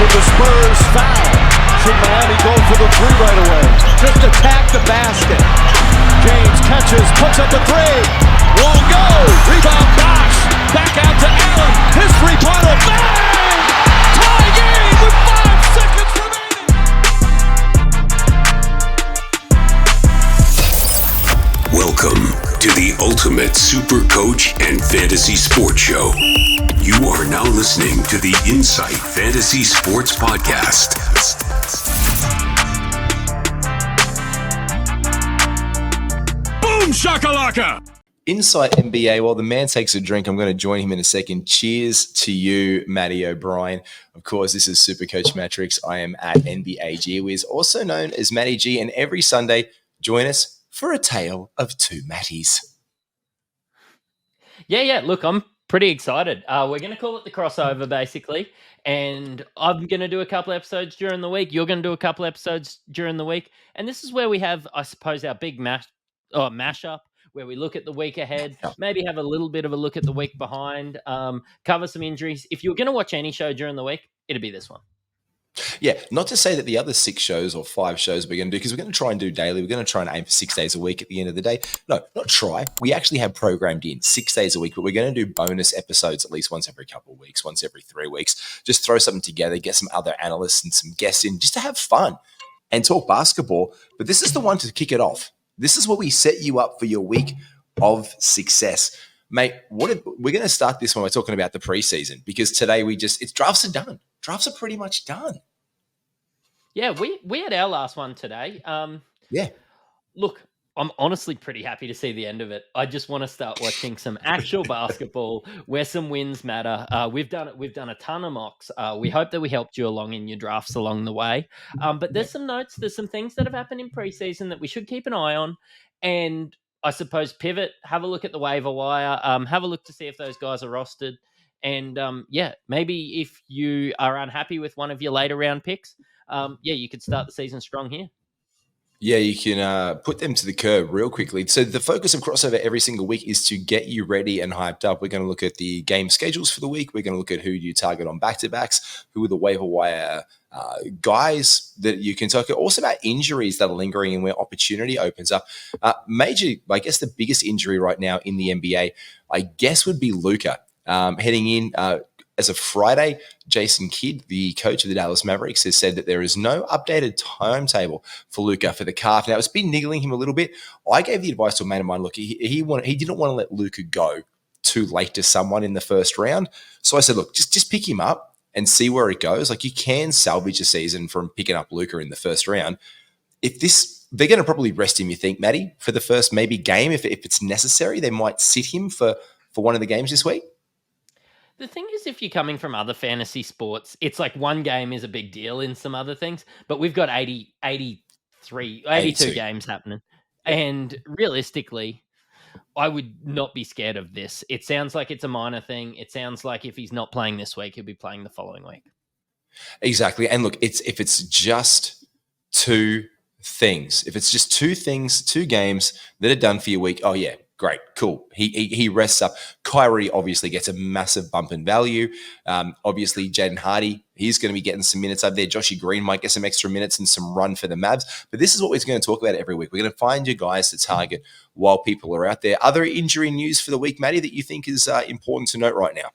with the Spurs foul. Should Miami go for the three right away? Just attack the basket. James catches, puts up the three. Won't go. Rebound Bosh. Back out to Allen. His three-pointer. Bang! Tie game with 5 seconds remaining. Welcome to the Ultimate Super Coach and Fantasy Sports Show. You are now listening to the Insight Fantasy Sports Podcast. Boom shakalaka! Insight NBA, while the man takes a drink, I'm going to join him in a second. Cheers to you, Matty O'Brien. Of course, this is Super Coach Mattrix. I am at NBA G, who is also known as Matty G, and every Sunday, join us for a tale of two Matties. Yeah. Look, I'm pretty excited. We're going to call it the crossover, basically. And I'm going to do a couple episodes during the week. You're going to do a couple episodes during the week. And this is where we have, I suppose, our big mashup, where we look at the week ahead, maybe have a little bit of a look at the week behind, cover some injuries. If you're going to watch any show during the week, it'll be this one. Yeah, not to say that the other 6 shows or 5 shows we're going to do, because we're going to try and do daily. We're going to try and aim for 6 days a week at the end of the day. No, not try. We actually have programmed in 6 days a week, but we're going to do bonus episodes at least once every couple of weeks, once every 3 weeks. Just throw something together, get some other analysts and some guests in just to have fun and talk basketball. But this is the one to kick it off. This is where we set you up for your week of success. Mate, we're going to start this when we're talking about the preseason, because today drafts are done. Drafts are pretty much done. Yeah, we had our last one today. Yeah. Look, I'm honestly pretty happy to see the end of it. I just want to start watching some actual basketball where some wins matter. We've done a ton of mocks. We hope that we helped you along in your drafts along the way. But there's some notes, there's some things that have happened in preseason that we should keep an eye on. And I suppose pivot, have a look at the waiver wire, have a look to see if those guys are rostered. And maybe if you are unhappy with one of your later round picks, you could start the season strong here. Yeah, you can put them to the curb real quickly. So the focus of crossover every single week is to get you ready and hyped up. We're going to look at the game schedules for the week. We're going to look at who you target on back-to-backs, who are the waiver wire guys that you can target. Also about injuries that are lingering and where opportunity opens up. I guess the biggest injury right now in the NBA, I guess, would be Luka. Heading in as of Friday, Jason Kidd, the coach of the Dallas Mavericks, has said that there is no updated timetable for Luka for the calf. Now, it's been niggling him a little bit. I gave the advice to a mate of mine, look, he didn't want to let Luka go too late to someone in the first round. So I said, look, just pick him up and see where it goes. Like, you can salvage a season from picking up Luka in the first round. They're going to probably rest him, you think, Matty, for the first maybe game. If it's necessary, they might sit him for one of the games this week. The thing is, if you're coming from other fantasy sports, it's like one game is a big deal in some other things, but we've got 82 games happening. And realistically, I would not be scared of this. It sounds like it's a minor thing. It sounds like if he's not playing this week, he'll be playing the following week. Exactly. And look, if it's just 2 things, if it's just 2 things, 2 games that are done for your week, oh yeah, great, cool. He rests up. Kyrie obviously gets a massive bump in value. Obviously, Jaden Hardy, he's going to be getting some minutes up there. Joshy Green might get some extra minutes and some run for the Mavs. But this is what we're going to talk about every week. We're going to find you guys to target while people are out there. Other injury news for the week, Matty, that you think is important to note right now?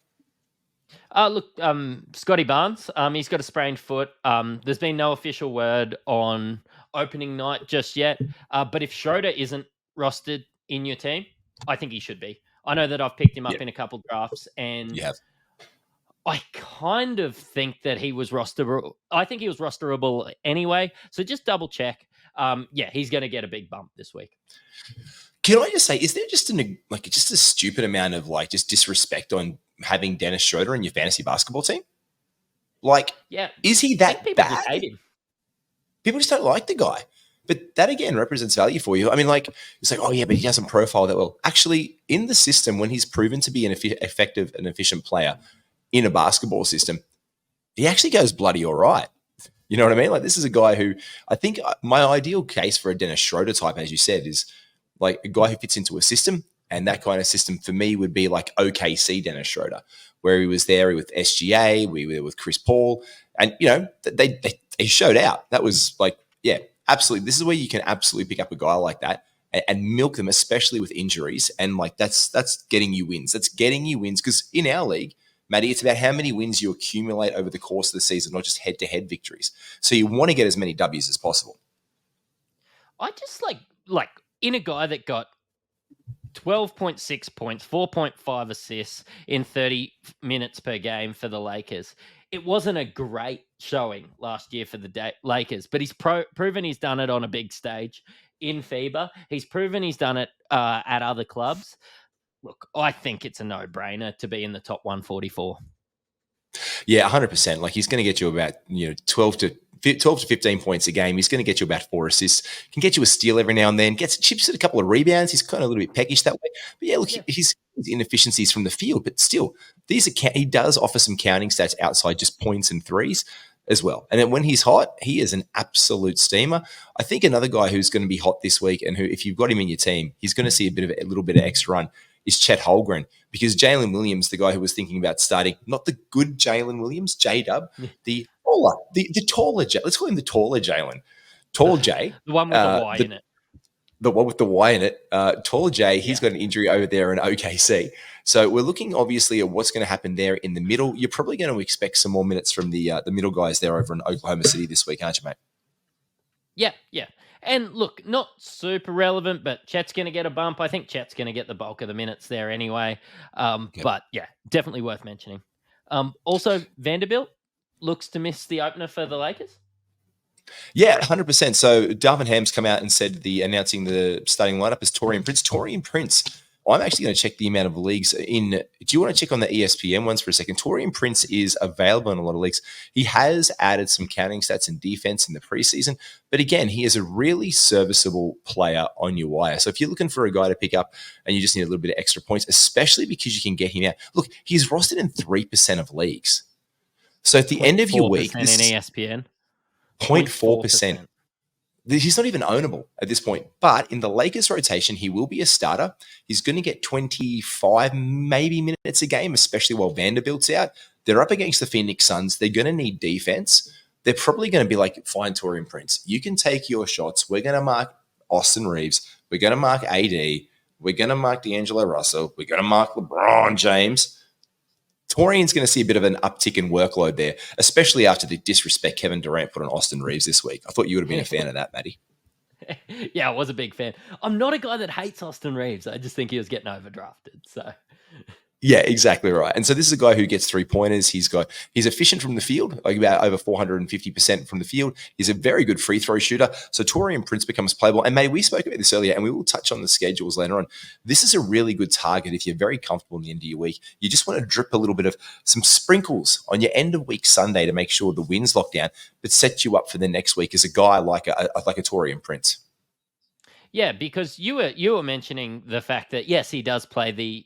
Scotty Barnes, he's got a sprained foot. There's been no official word on opening night just yet. But if Schroeder isn't rostered in your team, I think he should be. I know that I've picked him up in a couple drafts, and I kind of think that he was rosterable. I think he was rosterable anyway. So just double check. He's going to get a big bump this week. Can I just say, is there just a stupid amount of just disrespect on having Dennis Schroeder in your fantasy basketball team? Is he that people bad? Just hate him. People just don't like the guy. But that, again, represents value for you. I mean, it's like, oh, yeah, but he doesn't profile that well. Actually, in the system, when he's proven to be an effective and efficient player in a basketball system, he actually goes bloody all right. You know what I mean? This is a guy who, I think my ideal case for a Dennis Schroeder type, as you said, is a guy who fits into a system And that kind of system for me would be like OKC Dennis Schroeder, where he was there with SGA, we were with Chris Paul, and they showed out. That was like, yeah, absolutely. This is where you can absolutely pick up a guy like that and milk them, especially with injuries. And like that's getting you wins. That's getting you wins because in our league, Matty, it's about how many wins you accumulate over the course of the season, not just head-to-head victories. So you want to get as many W's as possible. I just like in a guy that got 12.6 points, 4.5 assists in 30 minutes per game for the Lakers. It wasn't a great showing last year for the Lakers, but he's proven he's done it on a big stage in FIBA. He's proven he's done it at other clubs. Look, I think it's a no-brainer to be in the top 144. Yeah, 100%. Like he's going to get you about 12 to 15 points a game. He's going to get you about 4 assists. Can get you a steal every now and then. Gets chips at a couple of rebounds. He's kind of a little bit peckish that way. But yeah, look, his inefficiencies from the field, but still, he does offer some counting stats outside just points and threes as well. And then when he's hot, he is an absolute steamer. I think another guy who's going to be hot this week, and who, if you've got him in your team, he's going to see a little bit of extra run, is Chet Holmgren, because Jalen Williams, the guy who was thinking about starting, not the good Jalen Williams, J-Dub, the taller, let's call him the taller Jalen. Tall J. The one with the Y in it. The one with the Y in it. Taller J, he's got an injury over there in OKC. So we're looking obviously at what's going to happen there in the middle. You're probably going to expect some more minutes from the middle guys there over in Oklahoma City this week, aren't you, mate? Yeah. And look, not super relevant, but Chet's going to get a bump. I think Chet's going to get the bulk of the minutes there anyway. But yeah, definitely worth mentioning. Also, Vanderbilt looks to miss the opener for the Lakers. Yeah, 100%. So Darvin Ham's come out and said announcing the starting lineup is Taurean Prince. Taurean Prince, I'm actually going to check the amount of leagues in. Do you want to check on the ESPN ones for a second? Taurean Prince is available in a lot of leagues. He has added some counting stats and defense in the preseason, but again, he is a really serviceable player on your wire. So if you're looking for a guy to pick up and you just need a little bit of extra points, especially because you can get him out. Look, he's rostered in 3% of leagues. So at the end of your week, this in ESPN, 0.4%. He's not even ownable at this point. But in the Lakers rotation, he will be a starter. He's going to get 25 maybe minutes a game, especially while Vanderbilt's out. They're up against the Phoenix Suns. They're going to need defense. They're probably going to be like, fine, Taurean Prince, you can take your shots. We're going to mark Austin Reeves. We're going to mark AD. We're going to mark D'Angelo Russell. We're going to mark LeBron James. Torian's going to see a bit of an uptick in workload there, especially after the disrespect Kevin Durant put on Austin Reeves this week. I thought you would have been a fan of that, Matty. Yeah, I was a big fan. I'm not a guy that hates Austin Reeves. I just think he was getting overdrafted. So, yeah, exactly right. And so this is a guy who gets 3-pointers. He's efficient from the field, like about over 450% from the field. He's a very good free throw shooter. So Taurean Prince becomes playable. And May, we spoke about this earlier, and we will touch on the schedules later on. This is a really good target if you're very comfortable in the end of your week. You just want to drip a little bit of some sprinkles on your end of week Sunday to make sure the win's locked down, but set you up for the next week as a guy like a Taurean Prince. Yeah, because you were mentioning the fact that yes, he doesn't play the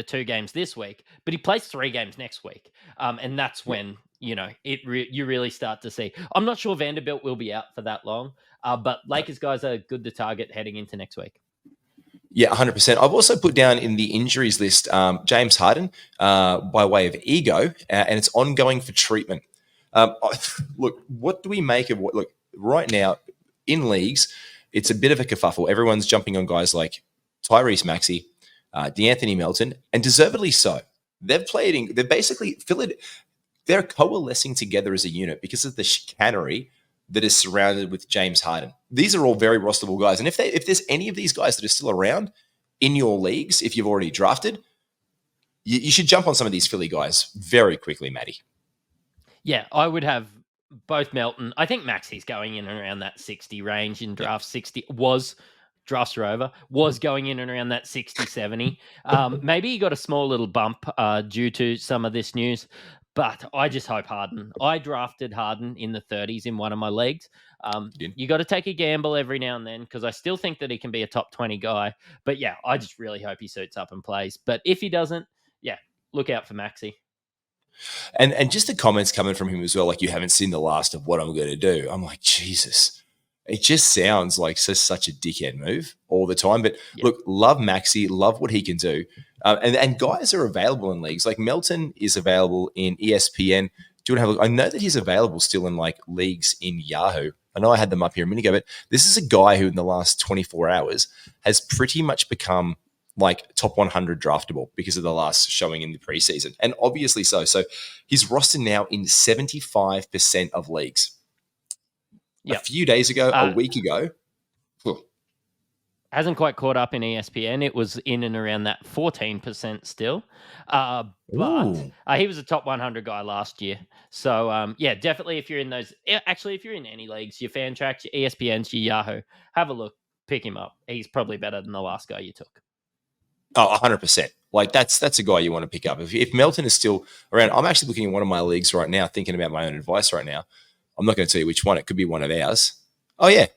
2 games this week, but he plays 3 games next week, and that's when you really start to see. I'm not sure Vanderbilt will be out for that long, but Lakers guys are good to target heading into next week. Yeah, 100%. I've also put down in the injuries list James Harden by way of ego, and it's ongoing for treatment. Look, what do we make of look, right now in leagues, it's a bit of a kerfuffle. Everyone's jumping on guys like Tyrese Maxey, D'Anthony Melton, and deservedly so. They're coalescing together as a unit because of the chicanery that is surrounded with James Harden. These are all very rosterable guys. And if there's any of these guys that are still around in your leagues, if you've already drafted, you should jump on some of these Philly guys very quickly, Matty. Yeah, I would have both Melton. I think Maxey's going in and around that 60 range in draft 60 drafts are over, was going in and around that 60, 70. Maybe he got a small little bump due to some of this news, but I just hope Harden. I drafted Harden in the 30s in one of my leagues. You got to take a gamble every now and then because I still think that he can be a top 20 guy. But yeah, I just really hope he suits up and plays. But if he doesn't, yeah, look out for Maxey. And just the comments coming from him as well, like you haven't seen the last of what I'm going to do. I'm like, Jesus. It just sounds like such a dickhead move all the time. But Yep. look, love Maxi, love what he can do. And guys are available in leagues. Like Melton is available in ESPN. Do you want to have a look? I know that he's available still in like leagues in Yahoo. I know I had them up here a minute ago, but this is a guy who in the last 24 hours has pretty much become like top 100 draftable because of the last showing in the preseason. And obviously so. So he's rostered now in 75% of leagues. Yep. A few days ago, a week ago. Hasn't quite caught up in ESPN. It was in and around that 14% still. But he was a top 100 guy last year. So, definitely if you're in those, actually, if you're in any leagues, your fan tracks, your ESPNs, your Yahoo, have a look, pick him up. He's probably better than the last guy you took. Oh, 100%. Like that's a guy you want to pick up. If Melton is still around, I'm actually looking at one of my leagues right now, thinking about my own advice right now. I'm not going to tell you which one. It could be one of ours. Oh, yeah.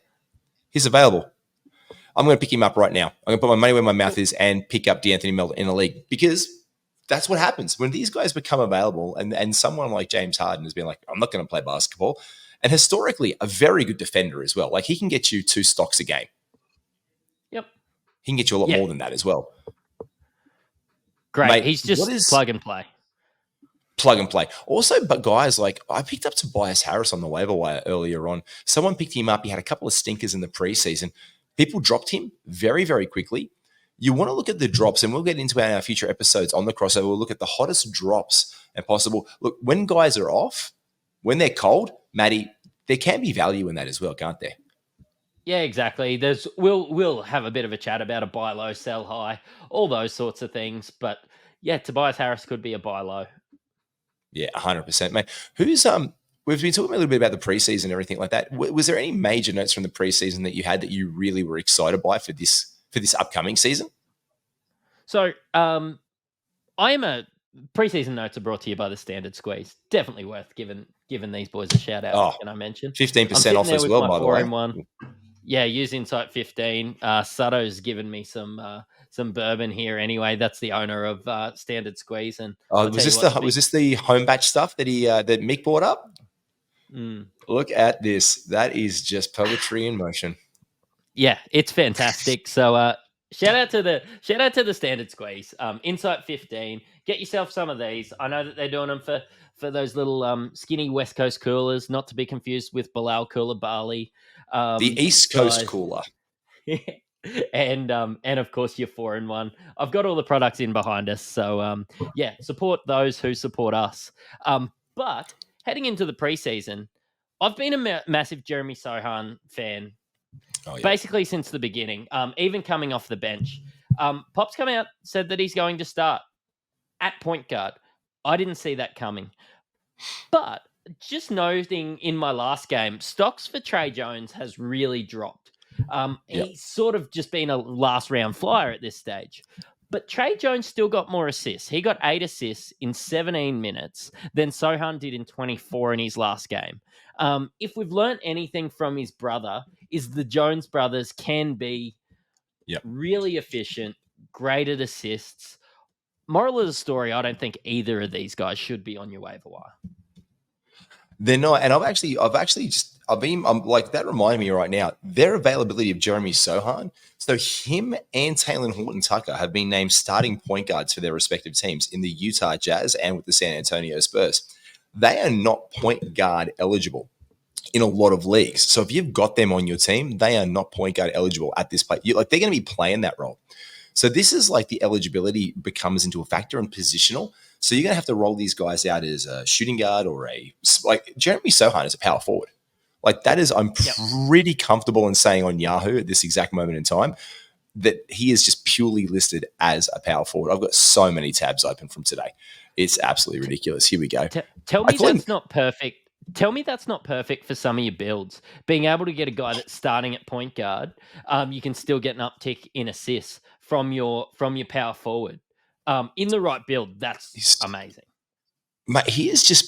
He's available. I'm going to pick him up right now. I'm going to put my money where my mouth is and pick up D'Anthony Melton in a league because that's what happens when these guys become available. And someone like James Harden has been like, I'm not going to play basketball. And historically, a very good defender as well. Like he can get you 2 stocks a game. Yep. He can get you a lot more than that as well. Great. Mate, he's just plug and play. Plug and play. Also, but guys, like I picked up Tobias Harris on the waiver wire earlier on. Someone picked him up. He had a couple of stinkers in the preseason. People dropped him very, very quickly. You want to look at the drops, and we'll get into our future episodes on the crossover. We'll look at the hottest drops and possible. Look, when guys are off, when they're cold, Matty, there can be value in that as well, can't there? Yeah, exactly. We'll have a bit of a chat about a buy low, sell high, all those sorts of things. But yeah, Tobias Harris could be a buy low. Yeah, 100%, mate. We've been talking a little bit about the preseason and everything like that. Was there any major notes from the preseason that you had that you really were excited by for this upcoming season? So, I am a preseason notes are brought to you by the Standard Squeeze. Definitely worth giving these boys a shout out. Can I mention 15% off as well? By the way, yeah, use Insight 15. Sutto's given me some bourbon here. Anyway, that's the owner of Standard Squeeze. And was this the home batch stuff that that Mick bought up? Look at this. That is just poetry in motion. Yeah, it's fantastic. So shout out to the Standard Squeeze. Insight 15. Get yourself some of these. I know that they're doing them for those little skinny West Coast coolers, not to be confused with Bilal Cooler Barley. The East Coast cooler. And of course your 4-in-1. I've got all the products in behind us. So support those who support us. But heading into the preseason, I've been a massive Jeremy Sohan fan basically since the beginning, even coming off the bench. Pop's come out, said that he's going to start at point guard. I didn't see that coming. But just noting in my last game, stocks for Trey Jones has really dropped. He's sort of just been a last round flyer at this stage. But Trey Jones still got more assists. He got 8 assists in 17 minutes than Sohan did in 24 in his last game. If we've learned anything from his brother, is the Jones brothers can be really efficient, great at assists. Moral of the story, I don't think either of these guys should be on your waiver wire. They're not, and I'm like that reminded me right now, their availability of Jeremy Sohan. So him and Talen Horton-Tucker have been named starting point guards for their respective teams in the Utah Jazz and with the San Antonio Spurs. They are not point guard eligible in a lot of leagues. So if you've got them on your team, they are not point guard eligible at this point. They're going to be playing that role. So this is like the eligibility becomes into a factor and positional. So you're going to have to roll these guys out as a shooting guard or like Jeremy Sohan is a power forward. Like that is, I'm pretty comfortable in saying on Yahoo at this exact moment in time that he is just purely listed as a power forward. I've got so many tabs open from today. It's absolutely ridiculous. Here we go. Tell me that's not perfect. Tell me that's not perfect for some of your builds. Being able to get a guy that's starting at point guard, you can still get an uptick in assists from your power forward. In the right build, that's amazing. Mate, he's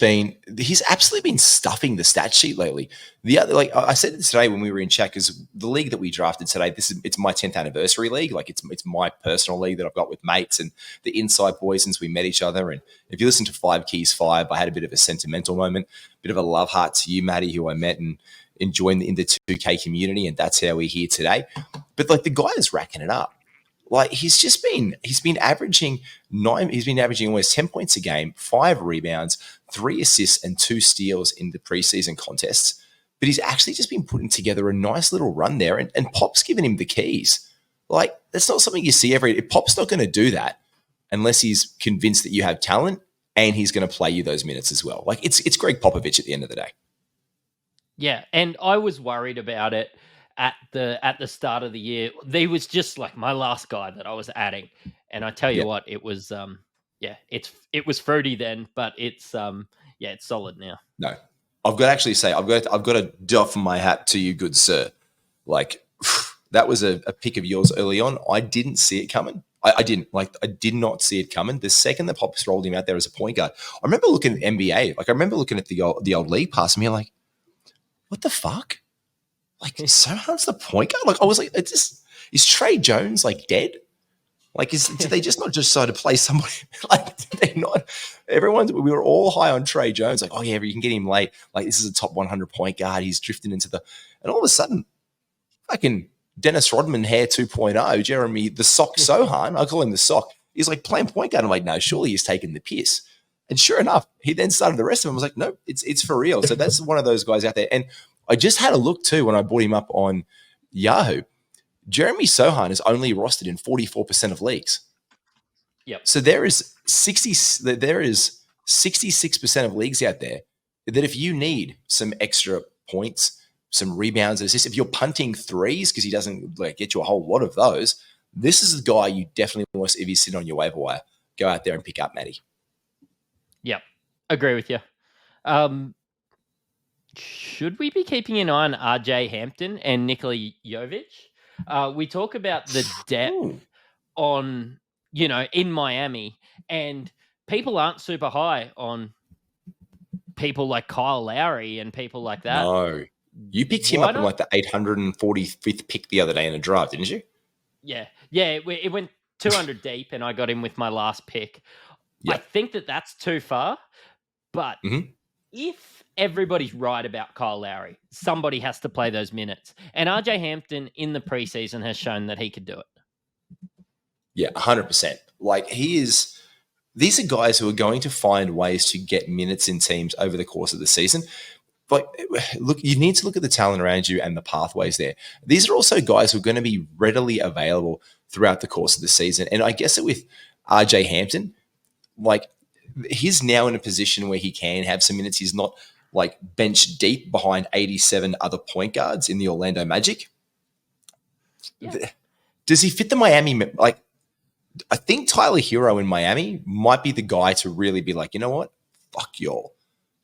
absolutely been stuffing the stat sheet lately. I said it today when we were in chat, because the league that we drafted today, it's my 10th anniversary league. Like it's my personal league that I've got with mates and the inside boys since we met each other. And if you listen to 5 Keys 5, I had a bit of a sentimental moment, bit of a love heart to you, Matty, who I met enjoying in the 2K community, and that's how we're here today. But like the guy is racking it up. Like he's been averaging almost 10 points a game, 5 rebounds, 3 assists, and 2 steals in the preseason contests. But he's actually just been putting together a nice little run there, and Pop's giving him the keys. Like that's not something you see Pop's not going to do that unless he's convinced that you have talent and he's going to play you those minutes as well. Like it's Greg Popovich at the end of the day. Yeah, and I was worried about it at the start of the year. He was just like my last guy that I was adding, and I tell you what, it was it was fruity then, but it's it's solid now. No, I've got to actually say I've got to doff my hat to you, good sir. Like that was a pick of yours early on. I didn't see it coming. I did not see it coming. The second that Pops rolled him out there as a point guard, I remember looking at NBA. Like I remember looking at the old league pass and being like, what the fuck? Like, Sohan's the point guard? Like, I was like, is Trey Jones like dead? Like, did they just not decide to play somebody? Like, did they not? We were all high on Trey Jones. Like, oh yeah, you can get him late. Like, this is a top 100 point guard. He's drifting into and all of a sudden, fucking Dennis Rodman hair 2.0, Jeremy the Sock Sohan, I call him the Sock. He's like playing point guard. I'm like, no, surely he's taking the piss. And sure enough, he then started the rest of them. I was like, no, it's for real. So that's one of those guys out there. And I just had a look too when I brought him up on Yahoo. Jeremy Sohan is only rostered in 44% of leagues. Yep. So there is 66% of leagues out there that if you need some extra points, some rebounds, assists, if you're punting threes because he doesn't get you a whole lot of those, this is the guy you definitely want. If he's sitting on your waiver wire, go out there and pick up Matty. Yep, agree with you. Should we be keeping an eye on RJ Hampton and Nikola Jovic? We talk about the depth on, in Miami, and people aren't super high on people like Kyle Lowry and people like that. No. You picked him up in like the 845th pick the other day in a draft, didn't you? Yeah. It went 200 deep, and I got him with my last pick. Yep. I think that's too far, but if everybody's right about Kyle Lowry, somebody has to play those minutes. And RJ Hampton in the preseason has shown that he could do it. Yeah, 100%. Like these are guys who are going to find ways to get minutes in teams over the course of the season. Like, look, you need to look at the talent around you and the pathways there. These are also guys who are going to be readily available throughout the course of the season. And I guess with RJ Hampton, like he's now in a position where he can have some minutes. He's not like bench deep behind 87 other point guards in the Orlando Magic. Yeah. Does he fit the Miami? Like, I think Tyler Hero in Miami might be the guy to really be like, you know what? Fuck y'all.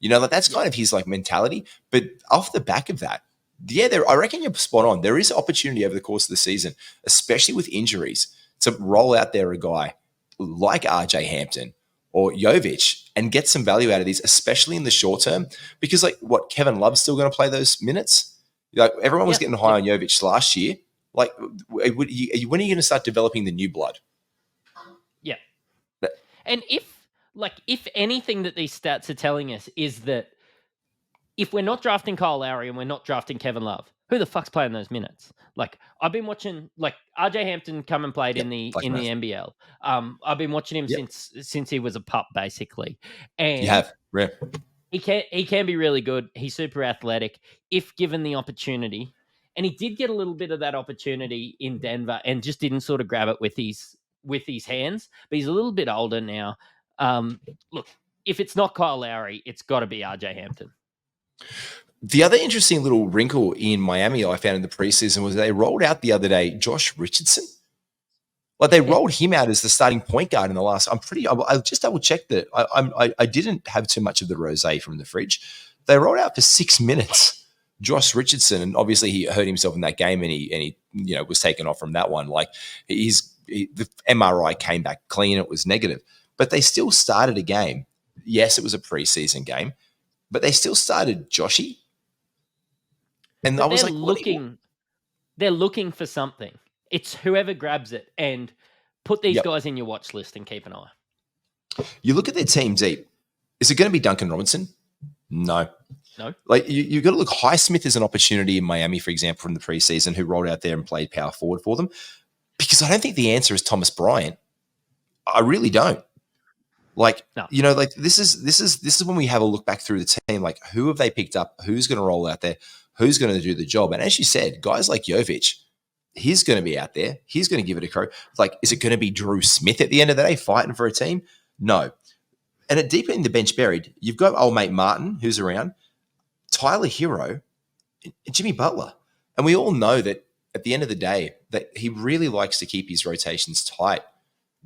That's kind of his like mentality. But off the back of that, I reckon you're spot on. There is opportunity over the course of the season, especially with injuries, to roll out there a guy like RJ Hampton or Jovic and get some value out of these, especially in the short term. Because Kevin Love's still going to play those minutes? Like everyone was getting high on Jovic last year. Like, when are you going to start developing the new blood? Yeah. And if anything that these stats are telling us is that if we're not drafting Kyle Lowry and we're not drafting Kevin Love, who the fuck's playing those minutes? Like, I've been watching RJ Hampton come and played in the NBL. I've been watching him since he was a pup, basically. And you have, yeah. He can be really good. He's super athletic if given the opportunity. And he did get a little bit of that opportunity in Denver and just didn't sort of grab it with his hands. But he's a little bit older now. Look, if it's not Kyle Lowry, it's got to be RJ Hampton. The other interesting little wrinkle in Miami I found in the preseason was they rolled out the other day Josh Richardson. Like they rolled him out as the starting point guard in the last. I just double checked that I didn't have too much of the rosé from the fridge. They rolled out for 6 minutes Josh Richardson, and obviously he hurt himself in that game, and he was taken off from that one. Like the MRI came back clean; it was negative. But they still started a game. Yes, it was a preseason game, but they still started Joshy. And I was like, they're looking for something. It's whoever grabs it, and put these guys in your watch list and keep an eye. You look at their team deep. Is it going to be Duncan Robinson? No. No. Like you've got to look. Highsmith is an opportunity in Miami, for example, from the preseason, who rolled out there and played power forward for them. Because I don't think the answer is Thomas Bryant. I really don't. Like, No. like this is when we have a look back through the team. Like, who have they picked up? Who's going to roll out there? Who's going to do the job? And as you said, guys like Jovic, he's going to be out there. He's going to give it a go. Like, is it going to be Drew Smith at the end of the day fighting for a team? No. And at deep in the bench buried, you've got old mate Martin, who's around, Tyler Hero, and Jimmy Butler. And we all know that at the end of the day, that he really likes to keep his rotations tight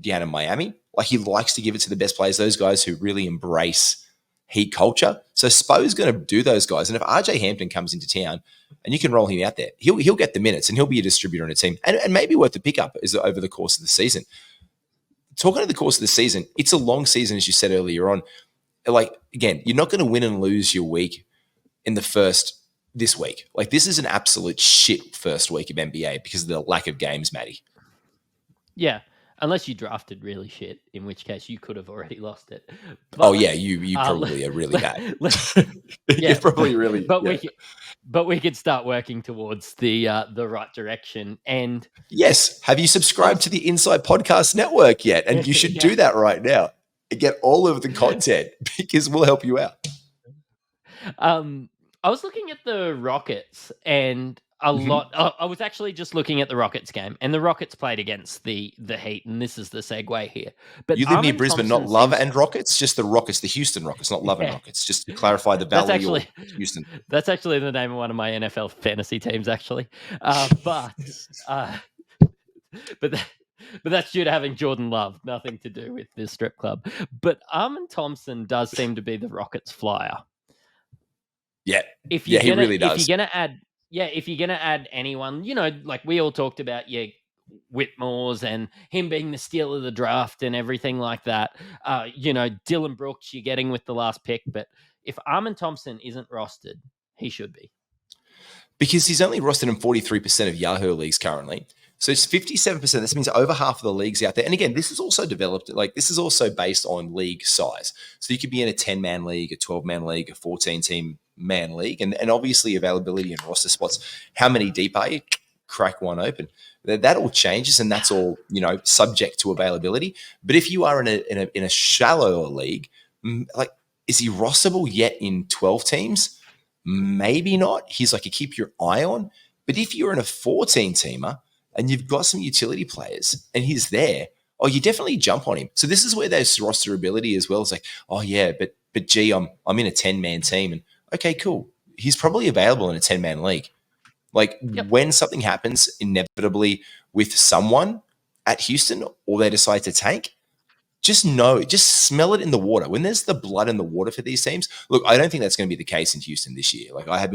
down in Miami. Like, he likes to give it to the best players, those guys who really embrace Heat culture. So Spo's going to do those guys. And if RJ Hampton comes into town and you can roll him out there, he'll get the minutes and he'll be a distributor on a team and maybe worth the pickup is over the course of the season. Talking of the course of the season, it's a long season, as you said earlier on. Like, again, you're not going to win and lose your week in this week. Like, this is an absolute shit first week of NBA because of the lack of games, Matty. Yeah. Unless you drafted really shit, in which case you could have already lost it. But, oh yeah, you probably are really bad. You're probably really. But we could start working towards the right direction. And yes, have you subscribed to the Inside Podcast Network yet? And you should do that right now and get all of the content because we'll help you out. I was looking at the Rockets and a lot. I was actually just looking at the Rockets game, and the Rockets played against the Heat, and this is the segue here. But you live near Brisbane, not Love and Rockets, just the Rockets, the Houston Rockets, not Love and Rockets. Just to clarify the Valley or Houston. That's actually the name of one of my NFL fantasy teams, actually. But that's due to having Jordan Love, nothing to do with this strip club. But Armin Thompson does seem to be the Rockets flyer. Yeah, he really does. If you're gonna add anyone, like we all talked about, Whitmore's and him being the steal of the draft and everything like that. Dylan Brooks, you're getting with the last pick, but if Armin Thompson isn't rostered, he should be. Because he's only rostered in 43% of Yahoo leagues currently. So it's 57%. This means over half of the leagues out there. And again, this is also developed, like this is also based on league size. So you could be in a 10-man league, a 12-man league, a 14-team man league, and obviously availability and roster spots. How many deep are you? Crack one open. That all changes, and that's all subject to availability. But if you are in a shallower league, like, is he rosterable yet in 12 teams? Maybe not. He's like a keep your eye on. But if you're in a 14-teamer and you've got some utility players and he's there, you definitely jump on him. So this is where there's rosterability as well. It's like, but gee, I'm in a 10-man team, and okay, cool. He's probably available in a 10-man league. Like, when something happens inevitably with someone at Houston or they decide to tank, just smell it in the water. When there's the blood in the water for these teams, look, I don't think that's going to be the case in Houston this year. Like, I've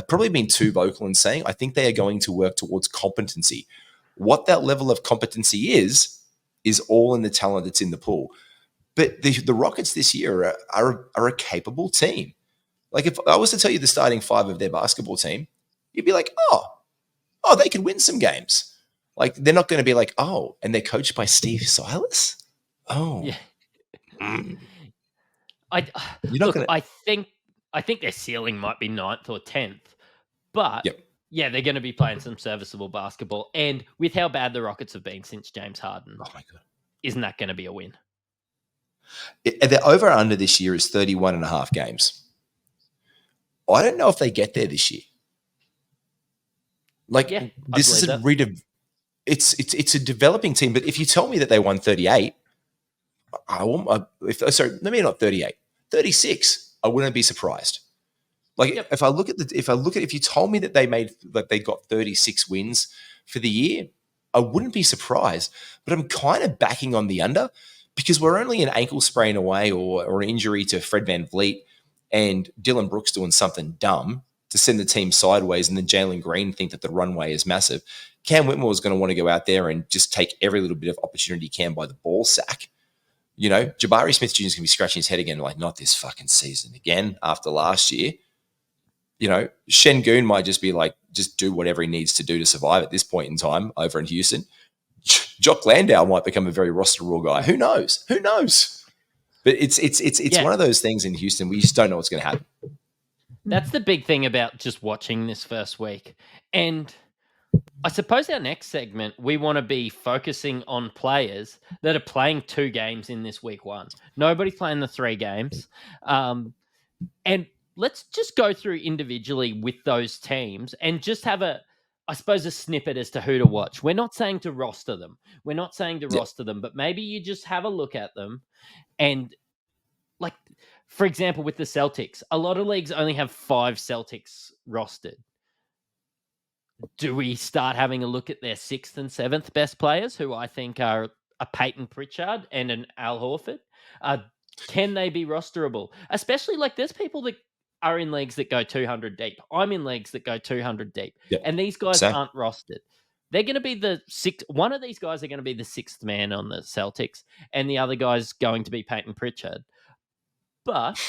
probably been too vocal in saying I think they are going to work towards competency. What that level of competency is all in the talent that's in the pool. But the Rockets this year are a capable team. Like, if I was to tell you the starting five of their basketball team, you'd be like, oh, they could win some games. Like, they're not going to be like, and they're coached by Steve Silas? Oh. Yeah. Mm. I think their ceiling might be 9th or 10th. But, they're going to be playing some serviceable basketball. And with how bad the Rockets have been since James Harden, oh my God, isn't that going to be a win? The over-under this year is 31.5 games. I don't know if they get there this year. Like, this is it's a developing team. But if you tell me that they won 38, maybe not 38, 36, I wouldn't be surprised. Like, if you told me that they got 36 wins for the year, I wouldn't be surprised. But I'm kind of backing on the under because we're only an ankle sprain away or an injury to Fred VanVleet and Dylan Brooks doing something dumb to send the team sideways, and then Jalen Green think that the runway is massive. Cam Whitmore is going to want to go out there and just take every little bit of opportunity he can by the ball sack. Jabari Smith-Jr. is going to be scratching his head again, like, not this fucking season again after last year. Şengün might just be like, just do whatever he needs to do to survive at this point in time over in Houston. Jock Landau might become a very rosterable guy. Who knows? But it's one of those things in Houston. We just don't know what's going to happen. That's the big thing about just watching this first week. And I suppose our next segment, we want to be focusing on players that are playing 2 games in this week 1. Nobody's playing the 3 games. And let's just go through individually with those teams and just have a snippet as to who to watch. We're not saying to roster them. But maybe you just have a look at them. And like, for example, with the Celtics, a lot of leagues only have 5 Celtics rostered. Do we start having a look at their 6th and 7th best players, who I think are a Peyton Pritchard and an Al Horford? Can they be rosterable? Especially like there's people that are in leagues that go 200 deep. I'm in leagues that go 200 deep. Yep. And these guys aren't rostered. They're going to be the 6th. One of these guys are going to be the 6th man on the Celtics, and the other guy's going to be Peyton Pritchard. But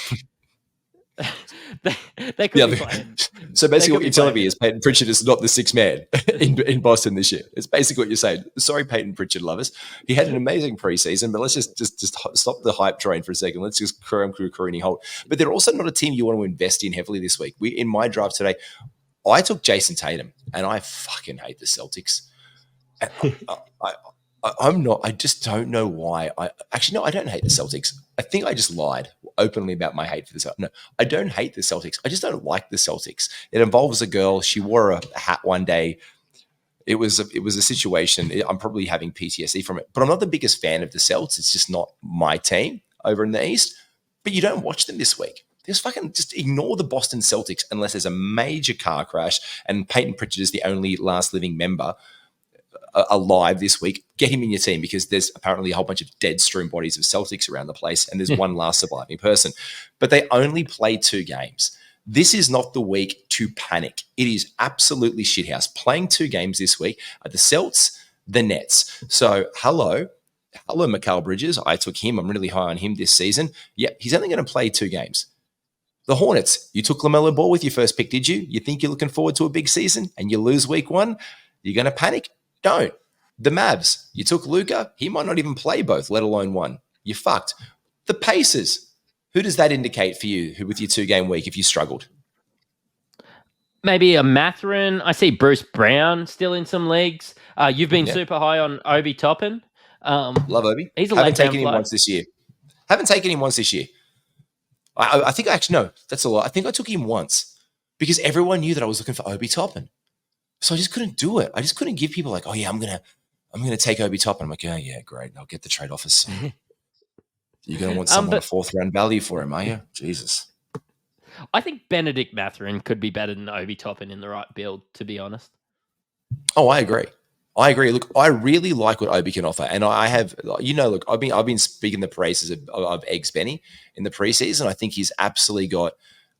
they could be playing. So basically what you're telling me is Peyton Pritchard is not the 6th man in Boston this year. It's basically what you're saying. Sorry, Peyton Pritchard lovers. He had an amazing preseason, but let's just stop the hype train for a second. Let's just careening hold. But they're also not a team you want to invest in heavily this week. In my draft today, I took Jason Tatum, and I fucking hate the Celtics. I just don't know why. I don't hate the Celtics. I think I just lied openly about my hate for the Celtics. No, I don't hate the Celtics. I just don't like the Celtics. It involves a girl. She wore a hat one day. It was a situation. I'm probably having PTSD from it, but I'm not the biggest fan of the Celtics. It's just not my team over in the East. But you don't watch them this week. Just ignore the Boston Celtics unless there's a major car crash and Peyton Pritchard is the only last living member alive this week. Get him in your team because there's apparently a whole bunch of dead strewn bodies of Celtics around the place and there's one last surviving person. But they only play 2 games. This is not the week to panic. It is absolutely shithouse. Playing 2 games this week are the Celts, the Nets. So hello, Mikal Bridges. I took him. I'm really high on him this season. Yeah, he's only going to play 2 games. The Hornets, you took LaMelo Ball with your first pick, did you? You think you're looking forward to a big season and you lose week 1? You're going to panic? Don't. The Mavs, you took Luka. He might not even play both, let alone one. You're fucked. The Pacers, who does that indicate for you with your 2-game week if you struggled? Maybe a Mathurin. I see Bruce Brown still in some leagues. You've been super high on Obi Toppin. Love Obi. He's a Haven't taken him once this year. I think no, that's a lot. I think I took him once because everyone knew that I was looking for Obi Toppin. So I just couldn't do it. I just couldn't give people like, oh yeah, I'm gonna take Obi Toppin. I'm like, oh yeah, great. I'll get the trade offers. You're gonna want someone a 4th round value for him, are you? Jesus. I think Benedict Mathurin could be better than Obi Toppin in the right build, to be honest. Oh, I agree. Look, I really like what Obi can offer. And I have, look, I've been speaking the praises of Eggs Benny in the preseason. I think he's absolutely got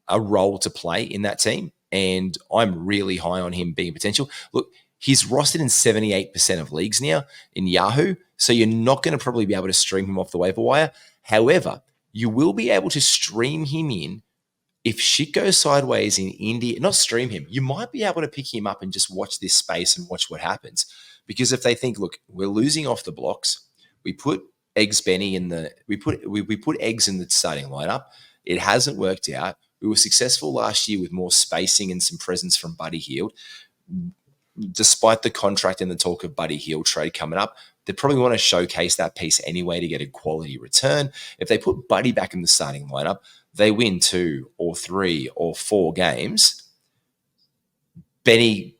a role to play in that team. And I'm really high on him being potential. Look, he's rostered in 78% of leagues now in Yahoo. So you're not going to probably be able to stream him off the waiver wire. However, you will be able to stream him in if shit goes sideways in India. Not stream him. You might be able to pick him up and just watch this space and watch what happens. Because if they think, look, we're losing off the blocks, we put Eggs Benny we put Eggs in the starting lineup. It hasn't worked out. We were successful last year with more spacing and some presence from Buddy Hield. Despite the contract and the talk of Buddy Hield trade coming up, they probably want to showcase that piece anyway to get a quality return. If they put Buddy back in the starting lineup, they win 2 or 3 or 4 games. Benny,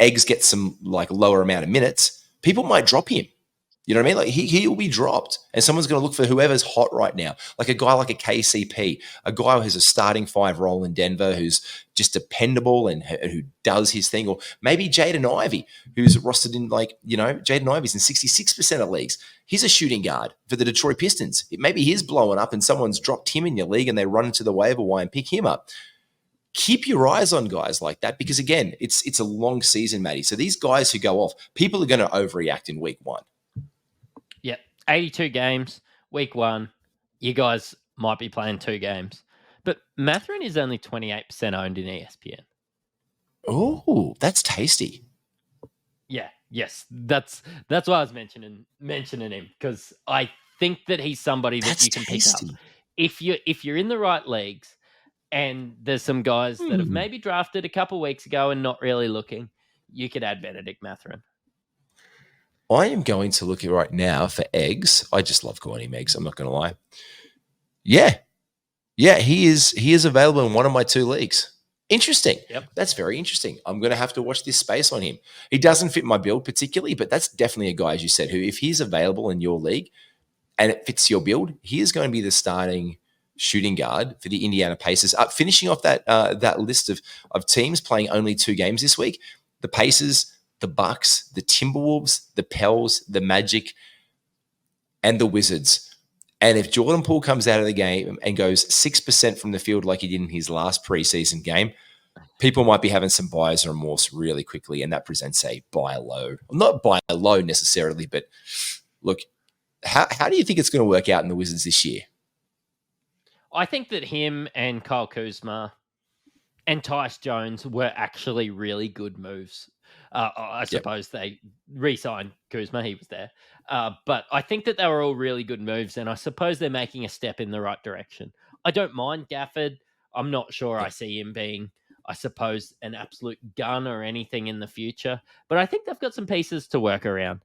Eggs get some lower amount of minutes. People might drop him. You know what I mean? Like he'll be dropped and someone's going to look for whoever's hot right now. Like a guy like a KCP, a guy who has a starting 5 role in Denver, who's just dependable and who does his thing. Or maybe Jaden Ivey, who's rostered in Jaden Ivey's in 66% of leagues. He's a shooting guard for the Detroit Pistons. Maybe he's blowing up and someone's dropped him in your league and they run into the waiver wire and pick him up. Keep your eyes on guys like that because, again, it's a long season, Matty. So these guys who go off, people are going to overreact in week 1. Yep, 82 games, week 1. You guys might be playing 2 games. But Mathurin is only 28% owned in ESPN. Oh, that's tasty. Yeah, yes. That's why I was mentioning him because I think that he's somebody that you can pick up. If you're in the right leagues, and there's some guys that have maybe drafted a couple weeks ago and not really looking, you could add Benedict Mathurin. I am going to look at right now for eggs. I just love calling him eggs. I'm not going to lie. Yeah, he is available in one of my 2 leagues. Interesting. Yep. That's very interesting. I'm going to have to watch this space on him. He doesn't fit my build particularly, but that's definitely a guy, as you said, who, if he's available in your league and it fits your build, he is going to be the starting shooting guard for the Indiana Pacers. Finishing off that list of teams playing only 2 games this week, the Pacers, the Bucks, the Timberwolves, the Pels, the Magic, and the Wizards. And if Jordan Poole comes out of the game and goes 6% from the field like he did in his last preseason game, people might be having some buyer's remorse really quickly, and that presents a buy low. Not buy low necessarily, but look, how do you think it's going to work out in the Wizards this year? I think that him and Kyle Kuzma and Tyus Jones were actually really good moves. I suppose they re-signed Kuzma. He was there. But I think that they were all really good moves, and I suppose they're making a step in the right direction. I don't mind Gafford. I'm not sure I see him being, I suppose, an absolute gun or anything in the future. But I think they've got some pieces to work around.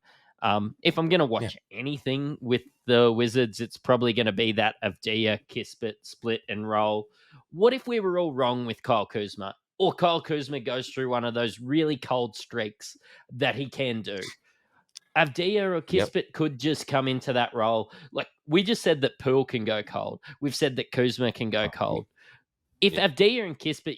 If I'm going to watch anything with the Wizards, it's probably going to be that Avdija, Kispert, split and roll. What if we were all wrong with Kyle Kuzma? Or Kyle Kuzma goes through one of those really cold streaks that he can do. Avdija or Kispert could just come into that role. Like, we just said that Poole can go cold. We've said that Kuzma can go cold. If Avdija and Kispert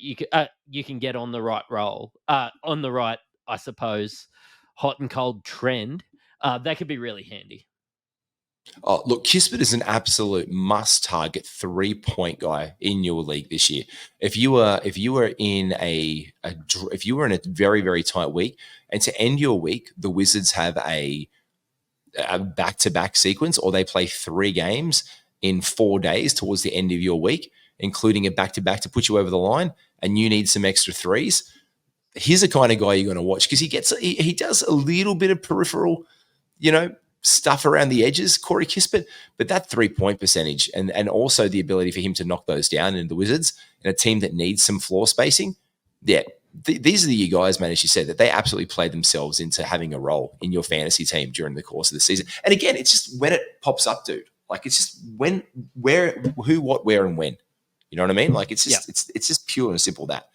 you can get on the right role, on the right, I suppose, hot and cold trend, that could be really handy. Oh, look, Kispert is an absolute must-target 3-point guy in your league this year. If you were in a very, very tight week, and to end your week, the Wizards have a back-to-back sequence, or they play 3 games in 4 days towards the end of your week, including a back-to-back to put you over the line, and you need some extra threes. He's the kind of guy you're going to watch because he does a little bit of peripheral, stuff around the edges, Corey Kispert, but that 3-point percentage and also the ability for him to knock those down in the Wizards and a team that needs some floor spacing. Yeah, these are the guys, man, as you said, that they absolutely played themselves into having a role in your fantasy team during the course of the season. And again, it's just when it pops up, dude. Like, it's just when, where, who, what, where, and when. You know what I mean? Like, it's just it's just pure and simple that.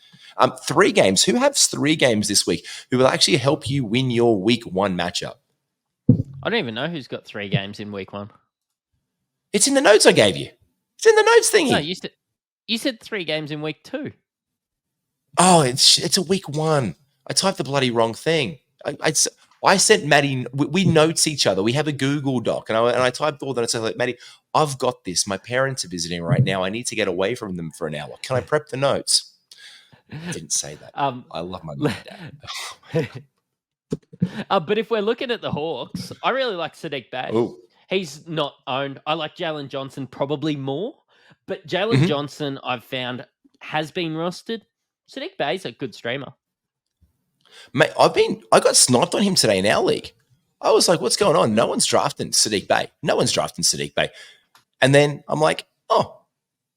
3 games. Who has 3 games this week who will actually help you win your week 1 matchup? I don't even know who's got 3 games in week 1. It's in the notes I gave you. It's in the notes thingy. No, you said 3 games in week 2. Oh, it's a week 1. I typed the bloody wrong thing. I sent Maddie. We notes each other. We have a Google Doc, and I typed all that. I said, like, Maddie, I've got this. My parents are visiting right now. I need to get away from them for an hour. Can I prep the notes? I didn't say that. I love my mum and dad. But if we're looking at the Hawks, I really like Sadiq Bey. Ooh. He's not owned. I like Jalen Johnson probably more, but Jalen Johnson I've found has been rostered. Sadiq Bey's a good streamer. Mate, I got sniped on him today in our league. I was like, what's going on? No one's drafting Sadiq Bey. No one's drafting Sadiq Bey. And then I'm like, oh,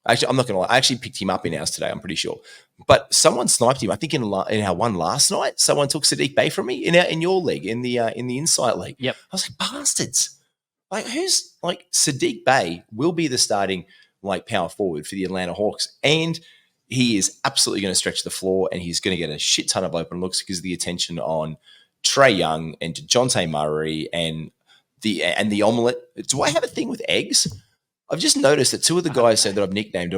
actually, I'm not going to lie. I actually picked him up in ours today, I'm pretty sure. But someone sniped him. I think in our one last night, someone took Sadiq Bey from me in your league, in the Insight League. Yep. I was like, bastards. Like, who's like Sadiq Bey will be the starting like power forward for the Atlanta Hawks, and he is absolutely going to stretch the floor, and he's going to get a shit ton of open looks because of the attention on Trae Young and DeJounte Murray and the omelet. Do I have a thing with eggs? I've just noticed that 2 of the guys that I've nicknamed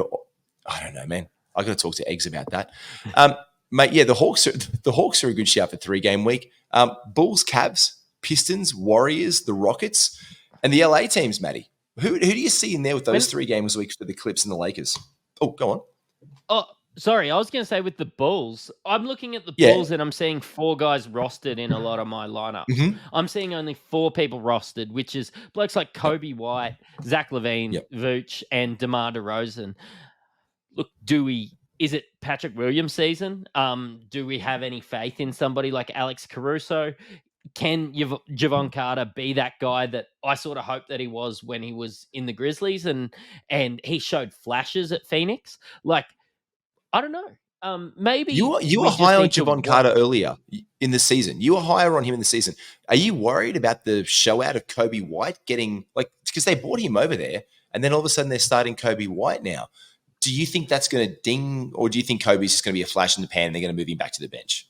I don't know, man. I got to talk to Eggs about that. Mate, yeah, the Hawks are a good shout for 3-game week. Bulls, Cavs, Pistons, Warriors, the Rockets, and the LA teams, Matty. Who do you see in there with those 3 games a week for the Clips and the Lakers? Oh, go on. Oh, sorry. I was going to say with the Bulls, I'm looking at the Bulls and I'm seeing 4 guys rostered in a lot of my lineups. Mm-hmm. I'm seeing only 4 people rostered, which is blokes like Kobe White, Zach LaVine, Vooch, and DeMar DeRozan. Look, is it Patrick Williams season? Do we have any faith in somebody like Alex Caruso? Can Javon Carter be that guy that I sort of hoped that he was when he was in the Grizzlies and he showed flashes at Phoenix? Like, I don't know. Maybe You were we just high on need to Javon Carter earlier in the season. You were higher on him in the season. Are you worried about the show out of Kobe White getting because they brought him over there and then all of a sudden they're starting Kobe White now? Do you think that's going to ding, or do you think Kobe's just going to be a flash in the pan and they're going to move him back to the bench?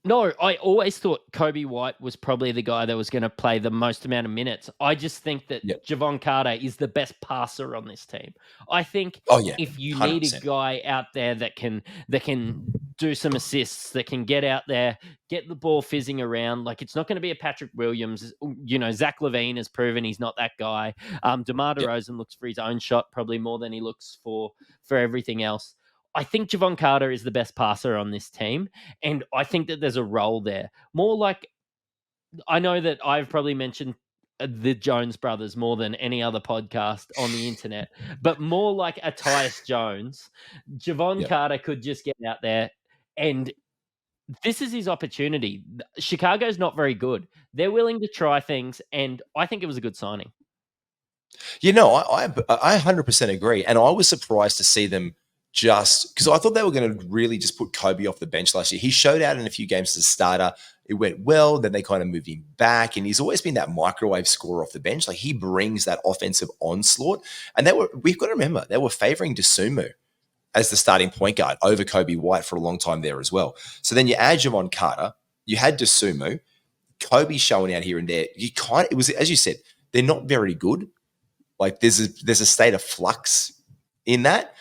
No, I always thought Kobe White was probably the guy that was going to play the most amount of minutes. I just think that Javon Carter is the best passer on this team. I think if you 100%. Need a guy out there that can do some assists, that can get out there, get the ball fizzing around, like it's not going to be a Patrick Williams. You know, Zach LaVine has proven he's not that guy. DeMar DeRozan looks for his own shot probably more than he looks for everything else. I think Javon Carter is the best passer on this team, and I think that there's a role there. More like, I know that I've probably mentioned the Jones brothers more than any other podcast on the internet, but more like a Tyus Jones. Javon Carter could just get out there, and this is his opportunity. Chicago's not very good. They're willing to try things, and I think it was a good signing. You know, I 100% agree, and I was surprised to see them just because I thought they were going to really just put Kobe off the bench last year. He showed out in a few games as a starter. It went well. Then they kind of moved him back, and he's always been that microwave scorer off the bench. Like he brings that offensive onslaught. And we've got to remember, they were favoring Dosunmu as the starting point guard over Kobe White for a long time there as well. So then you add Javon Carter, you had Dosunmu, Kobe showing out here and there. It was, as you said, they're not very good. Like there's a state of flux in that.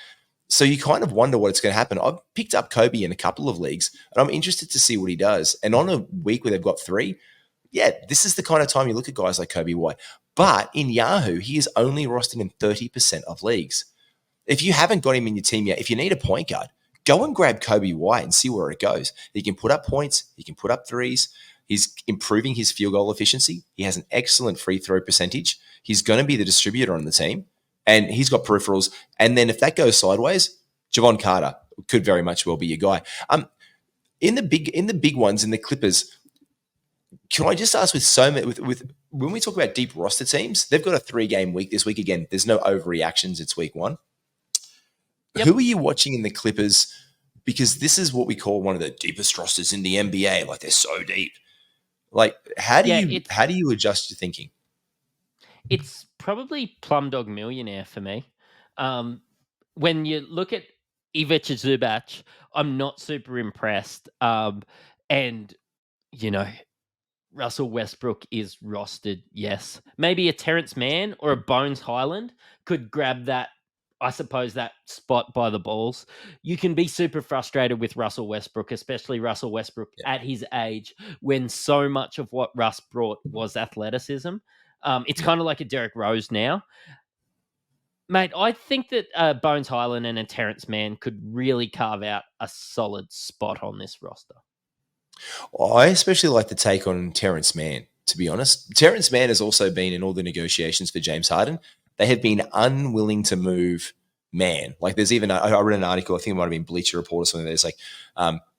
So you kind of wonder what's going to happen. I've picked up Kobe in a couple of leagues, and I'm interested to see what he does. And on a week where they've got 3, this is the kind of time you look at guys like Kobe White. But in Yahoo, he is only rostered in 30% of leagues. If you haven't got him in your team yet, if you need a point guard, go and grab Kobe White and see where it goes. He can put up points. He can put up threes. He's improving his field goal efficiency. He has an excellent free throw percentage. He's going to be the distributor on the team. And he's got peripherals. And then if that goes sideways, Javon Carter could very much well be your guy. In the big ones, in the Clippers, can I just ask with when we talk about deep roster teams, they've got a 3-game week this week. Again, there's no overreactions. It's week 1. Yep. Who are you watching in the Clippers? Because this is what we call one of the deepest rosters in the NBA. Like they're so deep. Like how do you adjust your thinking? It's probably Plumdog Millionaire for me. When you look at Ivica Zubac, I'm not super impressed. And, you know, Russell Westbrook is rostered, yes. Maybe a Terrence Mann or a Bones Highland could grab that, I suppose, that spot by the balls. You can be super frustrated with Russell Westbrook, especially Russell Westbrook at his age, when so much of what Russ brought was athleticism. It's kind of like a Derrick Rose now. Mate, I think that Bones Highland and a Terrence Mann could really carve out a solid spot on this roster. I especially like the take on Terrence Mann, to be honest. Terrence Mann has also been in all the negotiations for James Harden. They have been unwilling to move Mann. Like there's even, I read an article, I think it might have been Bleacher Report or something, there's like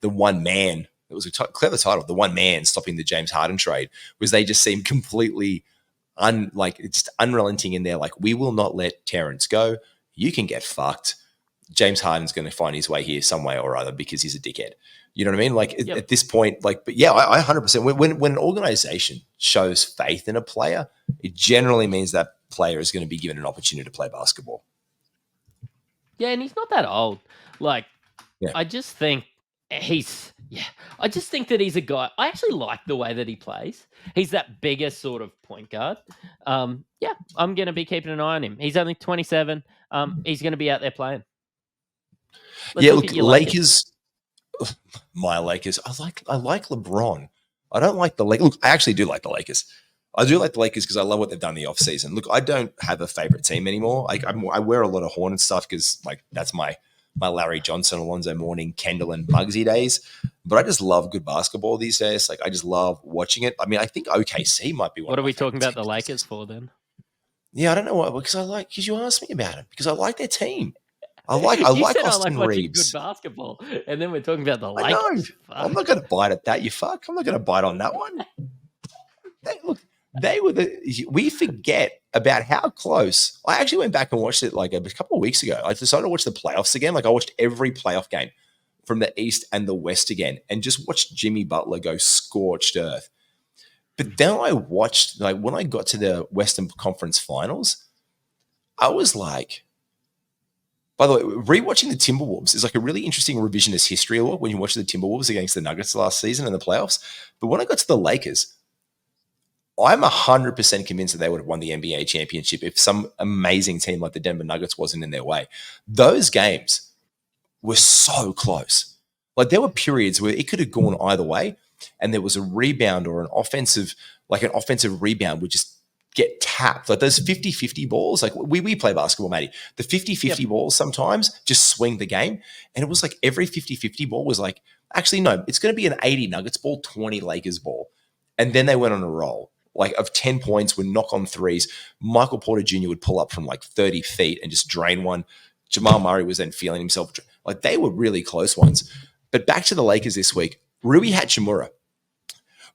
the one man, it was a clever title, the one man stopping the James Harden trade, was they just seemed completely it's unrelenting in there. Like, we will not let Terrence go. You can get fucked. James Harden's going to find his way here some way or other because he's a dickhead. You know what I mean? Like at this point, but yeah, I 100%. When an organization shows faith in a player, it generally means that player is going to be given an opportunity to play basketball. Yeah, and he's not that old. I just think I just think that he's a guy. I actually like the way that he plays. He's that bigger sort of point guard. I'm going to be keeping an eye on him. He's only 27. He's going to be out there playing. Look, Lakers. My Lakers. I like LeBron. I don't like the Lakers. Look, I actually do like the Lakers. I do like the Lakers because I love what they've done in the offseason. Look, I don't have a favorite team anymore. I wear a lot of Hornets stuff because that's my Larry Johnson, Alonzo Mourning, Kendall, and Muggsy days. But I just love good basketball these days. I just love watching it. I mean, I think OKC might be one. What are we talking about the Lakers for then? Yeah, I don't know why. Because you asked me about it. Because I like their team. I like Austin Reeves. Good basketball, and then we're talking about the Lakers. I know. I'm not going to bite at that. You fuck. I'm not going to bite on that one. We forget about how close. I actually went back and watched it like a couple of weeks ago. I decided to watch the playoffs again. Like I watched every playoff game from the East and the West again and just watched Jimmy Butler go scorched earth. But then I watched, like when I got to the Western Conference Finals, I was like, by the way, rewatching the Timberwolves is like a really interesting revisionist history look when you watch the Timberwolves against the Nuggets last season in the playoffs. But when I got to the Lakers, I'm 100% convinced that they would have won the NBA championship if some amazing team like the Denver Nuggets wasn't in their way. Those games were so close. Like there were periods where it could have gone either way, and there was a rebound or an offensive rebound would just get tapped. Like those 50-50 balls, like we play basketball, Matty. The 50-50 balls sometimes just swing the game. And it was like every 50-50 ball was like, actually, no, it's going to be an 80 Nuggets ball, 20 Lakers ball. And then they went on a roll. Like of 10 points would knock on threes. Michael Porter Jr. would pull up from like 30 feet and just drain one. Jamal Murray was then feeling himself. Like they were really close ones. But back to the Lakers this week, Rui Hachimura.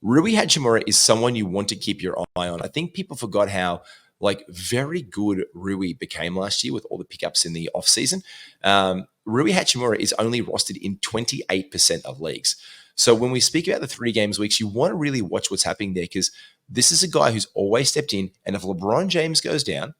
Rui Hachimura is someone you want to keep your eye on. I think people forgot how like very good Rui became last year with all the pickups in the offseason. Rui Hachimura is only rostered in 28% of leagues. So when we speak about the 3 games weeks, you want to really watch what's happening there because this is a guy who's always stepped in. And if LeBron James goes down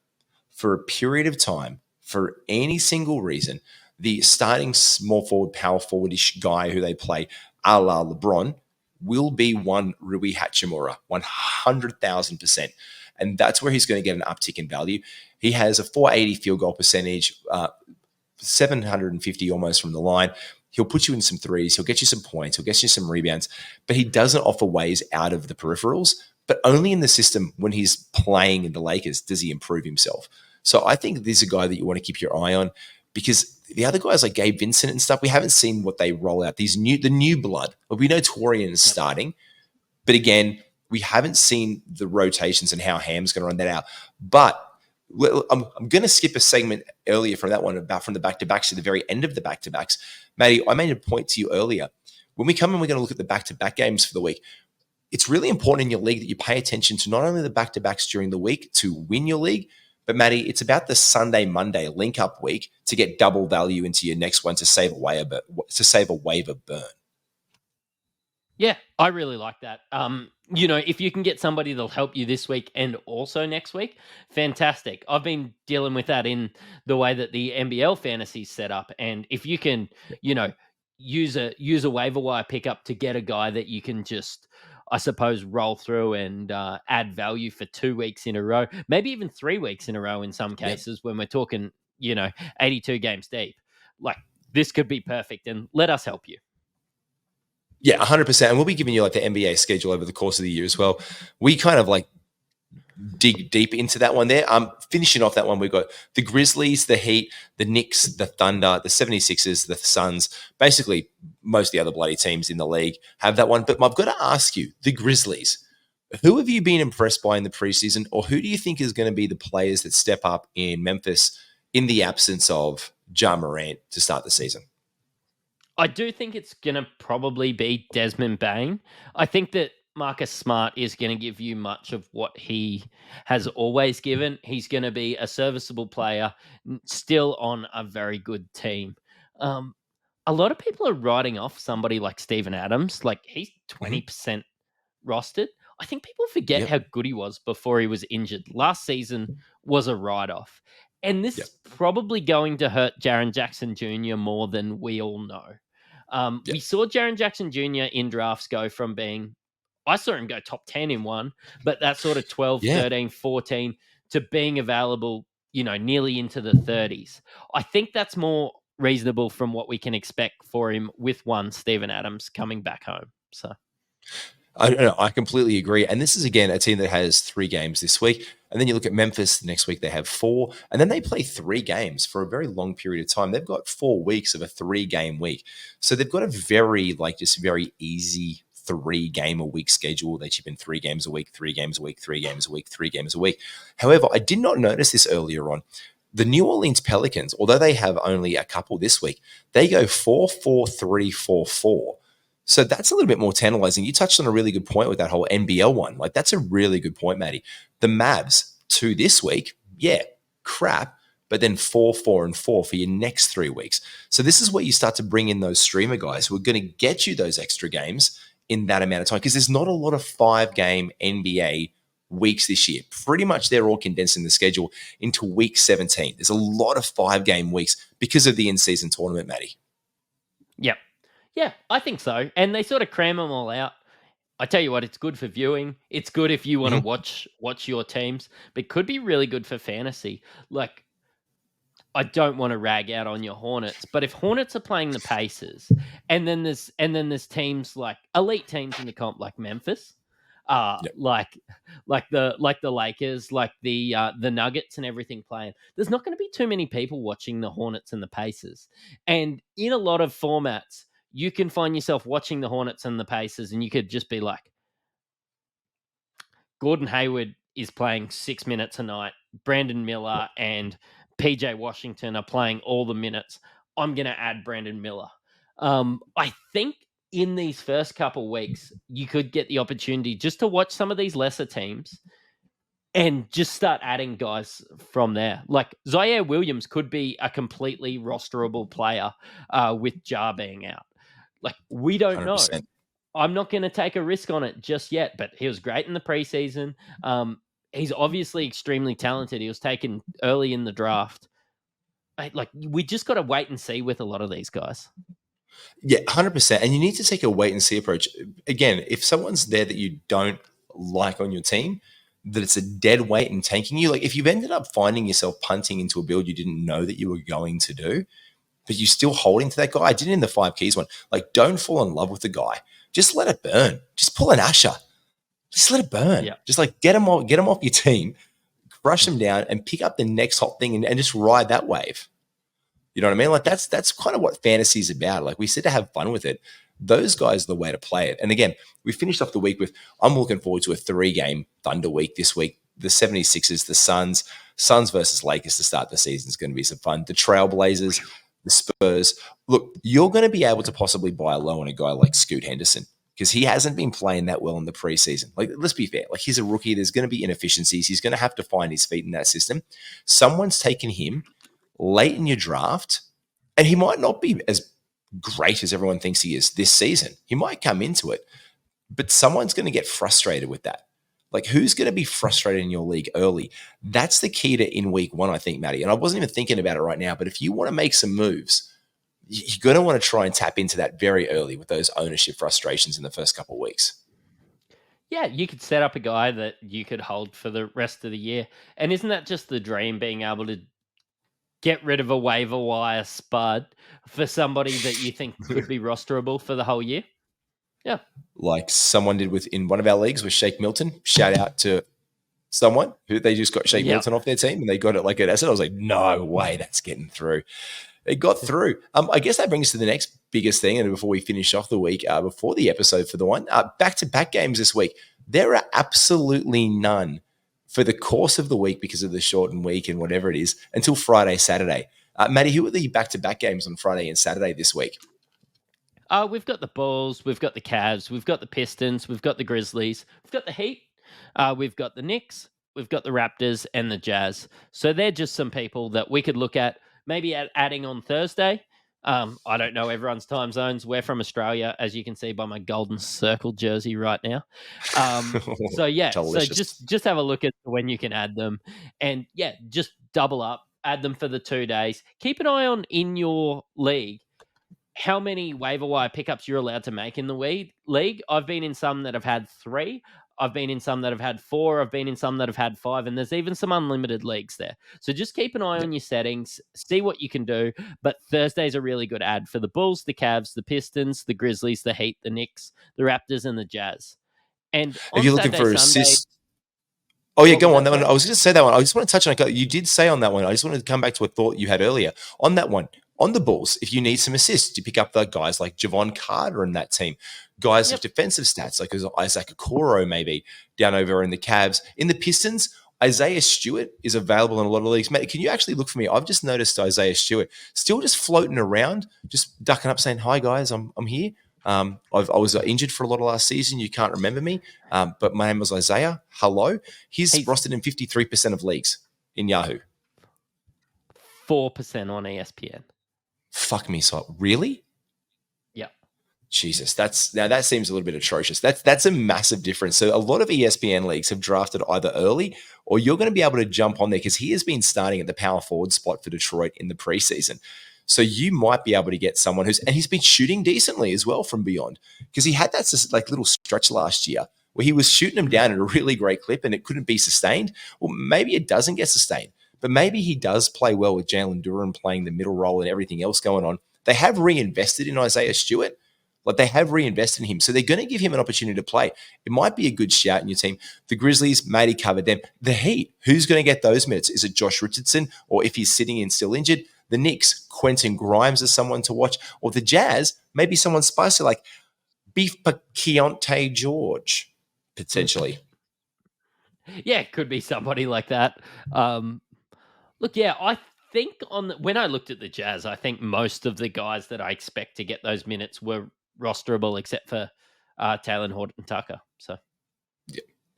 for a period of time, for any single reason, the starting small forward, power forward-ish guy who they play a la LeBron will be one Rui Hachimura, 100,000%. And that's where he's going to get an uptick in value. He has a 480 field goal percentage, 750 almost from the line. He'll put you in some threes. He'll get you some points. He'll get you some rebounds. But he doesn't offer ways out of the peripherals. But only in the system when he's playing in the Lakers does he improve himself. So I think this is a guy that you want to keep your eye on because the other guys like Gabe Vincent and stuff, we haven't seen what they roll out. The new blood. Like we know Torian is starting. But again, we haven't seen the rotations and how Ham's going to run that out. But I'm going to skip a segment earlier from that one about from the back-to-backs to the very end of the back-to-backs. Matty, I made a point to you earlier. When we come in, we're going to look at the back-to-back games for the week. It's really important in your league that you pay attention to not only the back-to-backs during the week to win your league, but Matty, it's about the Sunday, Monday link-up week to get double value into your next one to save a waiver burn. Yeah, I really like that. If you can get somebody that'll help you this week and also next week, fantastic. I've been dealing with that in the way that the NBL fantasy's set up. And if you can, use a waiver wire pickup to get a guy that you can just, I suppose, roll through and add value for 2 weeks in a row, maybe even 3 weeks in a row in some cases when we're talking, 82 games deep. Like this could be perfect and let us help you. Yeah, 100%. And we'll be giving you like the NBA schedule over the course of the year as well. We kind of like dig deep into that one there. Finishing off that one, we've got the Grizzlies, the Heat, the Knicks, the Thunder, the 76ers, the Suns. Basically, most of the other bloody teams in the league have that one. But I've got to ask you, the Grizzlies, who have you been impressed by in the preseason, or who do you think is going to be the players that step up in Memphis in the absence of Ja Morant to start the season? I do think it's going to probably be Desmond Bane. I think that Marcus Smart is going to give you much of what he has always given. He's going to be a serviceable player, still on a very good team. A lot of people are writing off somebody like Steven Adams. Like he's 20% rostered. I think people forget how good he was before he was injured. Last season was a write-off. And this is probably going to hurt Jaren Jackson Jr. more than we all know. We saw Jaren Jackson Jr. in drafts go from being, I saw him go top 10 in one, but that sort of 12, 13, 14 to being available, nearly into the 30s. I think that's more reasonable from what we can expect for him with one Steven Adams coming back home. So I completely agree. And this is, again, a team that has 3 games this week. And then you look at Memphis next week, they have 4. And then they play 3 games for a very long period of time. They've got 4 weeks of a 3-game week. So they've got a very easy 3-game-a-week schedule. They chip in 3 games a week, 3 games a week, 3 games a week, 3 games a week. However, I did not notice this earlier on. The New Orleans Pelicans, although they have only a couple this week, they go 4-4-3-4-4. So that's a little bit more tantalizing. You touched on a really good point with that whole NBL one. Like that's a really good point, Matty. The Mavs, 2 this week, yeah, crap. But then 4, 4, and 4 for your next 3 weeks. So this is where you start to bring in those streamer guys who are going to get you those extra games in that amount of time, because there's not a lot of 5-game NBA weeks this year. Pretty much they're all condensing the schedule into week 17. There's a lot of 5-game weeks because of the in-season tournament, Matty. Yep. Yeah, I think so. And they sort of cram them all out. I tell you what, it's good for viewing. It's good if you want to watch your teams, but it could be really good for fantasy. Like, I don't want to rag out on your Hornets, but if Hornets are playing the Pacers, and then there's teams like elite teams in the comp like Memphis, like the Lakers, like the Nuggets and everything playing, there's not going to be too many people watching the Hornets and the Pacers. And in a lot of formats, you can find yourself watching the Hornets and the Pacers, and you could just be like, Gordon Hayward is playing 6 minutes a night. Brandon Miller and PJ Washington are playing all the minutes. I'm going to add Brandon Miller. I think in these first couple weeks, you could get the opportunity just to watch some of these lesser teams and just start adding guys from there. Like Zaire Williams could be a completely rosterable player with Ja being out. Like, we don't 100%. Know. I'm not going to take a risk on it just yet, but he was great in the preseason. He's obviously extremely talented. He was taken early in the draft. We just got to wait and see with a lot of these guys. Yeah, 100%. And you need to take a wait and see approach. Again, if someone's there that you don't like on your team, that it's a dead weight in tanking you. Like, if you've ended up finding yourself punting into a build you didn't know that you were going to do, but you're still holding to that guy. I did it in the 5 keys one. Like, don't fall in love with the guy. Just let it burn. Just pull an Asher. Just let it burn. Yeah. Just like get him off your team, crush him down, and pick up the next hot thing and just ride that wave. You know what I mean? Like, that's kind of what fantasy is about. Like, we said to have fun with it. Those guys are the way to play it. And again, we finished off the week with, I'm looking forward to a 3-game Thunder week this week. The 76ers, the Suns versus Lakers to start the season is going to be some fun. The Trailblazers, the Spurs. Look, you're going to be able to possibly buy low on a guy like Scoot Henderson because he hasn't been playing that well in the preseason. Like, let's be fair. Like, he's a rookie. There's going to be inefficiencies. He's going to have to find his feet in that system. Someone's taken him late in your draft, and he might not be as great as everyone thinks he is this season. He might come into it, but someone's going to get frustrated with that. Like, who's going to be frustrated in your league early? That's the key to in week 1, I think, Matty. And I wasn't even thinking about it right now, but if you want to make some moves, you're going to want to try and tap into that very early with those ownership frustrations in the first couple of weeks. Yeah, you could set up a guy that you could hold for the rest of the year. And isn't that just the dream, being able to get rid of a waiver wire spud for somebody that you think could be rosterable for the whole year? Yeah. Like someone did in one of our leagues with Shake Milton. Shout out to someone who they just got Shake Milton off their team and they got it like an asset. I was like, no way, that's getting through. It got through. I guess that brings us to the next biggest thing. And before we finish off the week, before the episode for the one, back-to-back games this week. There are absolutely none for the course of the week because of the shortened week and whatever it is until Friday, Saturday. Matty, who are the back-to-back games on Friday and Saturday this week? We've got the Bulls, we've got the Cavs, we've got the Pistons, we've got the Grizzlies, we've got the Heat, we've got the Knicks, we've got the Raptors and the Jazz. So they're just some people that we could look at, maybe adding on Thursday. I don't know everyone's time zones. We're from Australia, as you can see by my golden circle jersey right now. So just have a look at when you can add them, and just double up, add them for the 2 days. Keep an eye on in your league how many waiver wire pickups you're allowed to make in the league. I've been in some that have had 3. I've been in some that have had 4. I've been in some that have had 5. And there's even some unlimited leagues there. So just keep an eye on your settings, see what you can do. But Thursday's a really good ad for the Bulls, the Cavs, the Pistons, the Grizzlies, the Heat, the Knicks, the Raptors, and the Jazz. And if you're looking for assists. Oh, yeah, go on. That one. I was going to say that one. I just want to touch on it. You did say on that one. I just wanted to come back to a thought you had earlier. On that one, on the Bulls, if you need some assists, you pick up the guys like Javon Carter in that team, guys with defensive stats like Isaac Okoro maybe down over in the Cavs. In the Pistons, Isaiah Stewart is available in a lot of leagues. Mate, can you actually look for me? I've just noticed Isaiah Stewart still just floating around, just ducking up saying, hi, guys, I'm here. I was injured for a lot of last season. You can't remember me, but my name was Isaiah. Hello. He's rostered in 53% of leagues in Yahoo. 4% on ESPN. Fuck me, so really? Yeah. Jesus, that seems a little bit atrocious. That's a massive difference. So a lot of ESPN leagues have drafted either early or you're going to be able to jump on there because he has been starting at the power forward spot for Detroit in the preseason. So you might be able to get someone and he's been shooting decently as well from beyond because he had that like little stretch last year where he was shooting them down at a really great clip and it couldn't be sustained. Well, maybe it doesn't get sustained, but maybe he does play well with Jalen Duren playing the middle role and everything else going on. They have reinvested in Isaiah Stewart. Like they have reinvested in him. So they're going to give him an opportunity to play. It might be a good shout in your team. The Grizzlies, Matty covered them. The Heat, who's going to get those minutes? Is it Josh Richardson? Or if he's sitting in still injured, the Knicks, Quentin Grimes is someone to watch. Or the Jazz, maybe someone spicy like Beef Keontae George, potentially. Yeah, it could be somebody like that. Look, yeah, I think when I looked at the Jazz, I think most of the guys that I expect to get those minutes were rosterable except for Taylor Horton-Tucker. So,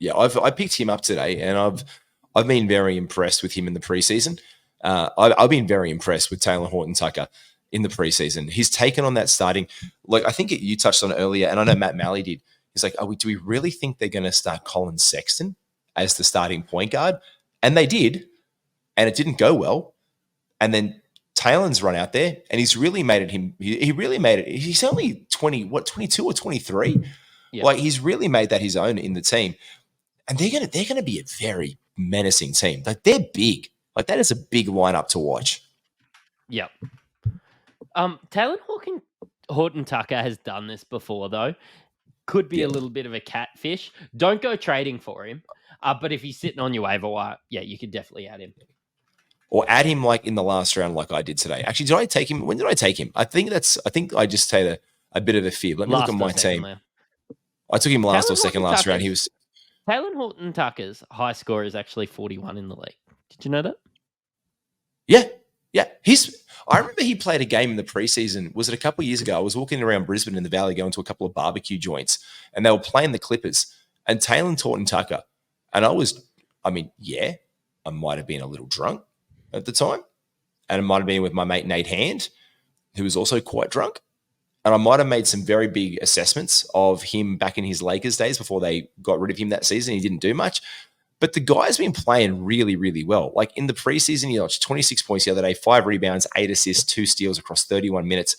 yeah, I picked him up today, and I've been very impressed with him in the preseason. I've been very impressed with Taylor Horton-Tucker in the preseason. He's taken on that starting, like I think you touched on it earlier, and I know Matt Malley did. He's like, do we really think they're going to start Colin Sexton as the starting point guard? And they did, and it didn't go well. And then Taylor's run out there, and he's really made it him. He really made it. He's only 22 or 23. Yeah. Like he's really made that his own in the team. And they're gonna be a very menacing team. Like they're big. Like that is a big lineup to watch. Yep. Taylor Horton-Tucker has done this before, though. Could be a little bit of a catfish. Don't go trading for him. But if he's sitting on your waiver wire, yeah, you could definitely add him. Or add him like in the last round, like I did today. Actually, did I take him? When did I take him? I think I just take a bit of a fib. Let me look at my team. I took him last or second last round. He was Taylor Horton-Tucker's high score is actually 41 in the league. Did you know that? Yeah. I remember he played a game in the preseason. Was it a couple of years ago? I was walking around Brisbane in the Valley going to a couple of barbecue joints, and they were playing the Clippers and Taylor Horton-Tucker. And I might have been a little drunk at the time, and it might have been with my mate Nate Hand, who was also quite drunk. And I might have made some very big assessments of him back in his Lakers days before they got rid of him that season. He didn't do much. But the guy's been playing really, really well. Like in the preseason, he notched 26 points the other day, 5 rebounds, 8 assists, 2 steals across 31 minutes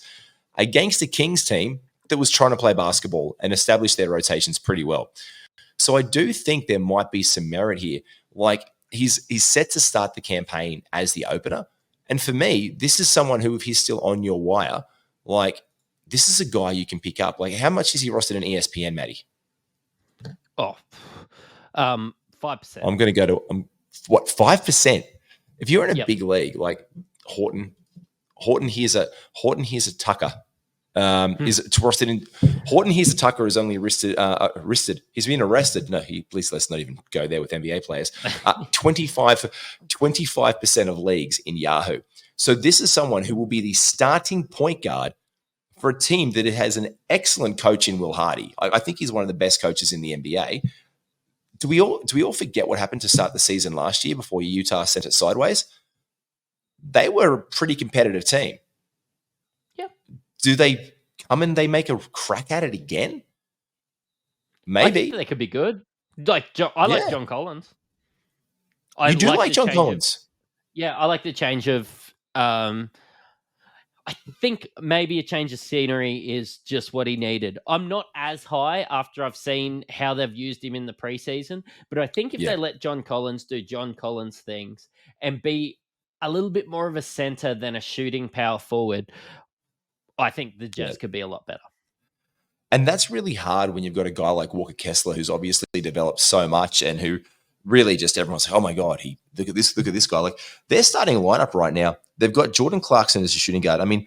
against the Kings team that was trying to play basketball and establish their rotations pretty well. So I do think there might be some merit here. Like he's set to start the campaign as the opener. And for me, this is someone who, if he's still on your wire, like this is a guy you can pick up. Like how much is he rostered in ESPN, Matty? 5%. I'm going to go to 5%. If you're in a big league like Horton here's a Tucker. Is it rostered in Horton here's a Tucker is only arrested. He's been arrested. No, let's not even go there with NBA players. 25% of leagues in Yahoo. So this is someone who will be the starting point guard for a team that has an excellent coach in Will Hardy. I think he's one of the best coaches in the NBA. Do we all forget what happened to start the season last year before Utah sent it sideways? They were a pretty competitive team. Yeah. Do they come and they make a crack at it again? Maybe. I think they could be good. Like I like John Collins. You do like John Collins? I like the change of I think maybe a change of scenery is just what he needed. I'm not as high after I've seen how they've used him in the preseason, but I think if they let John Collins do John Collins things and be a little bit more of a center than a shooting power forward, I think the Jazz could be a lot better. And that's really hard when you've got a guy like Walker Kessler, who's obviously developed so much and who really just everyone's like, oh my God, look at this guy. Like their starting lineup right now, they've got Jordan Clarkson as a shooting guard. I mean,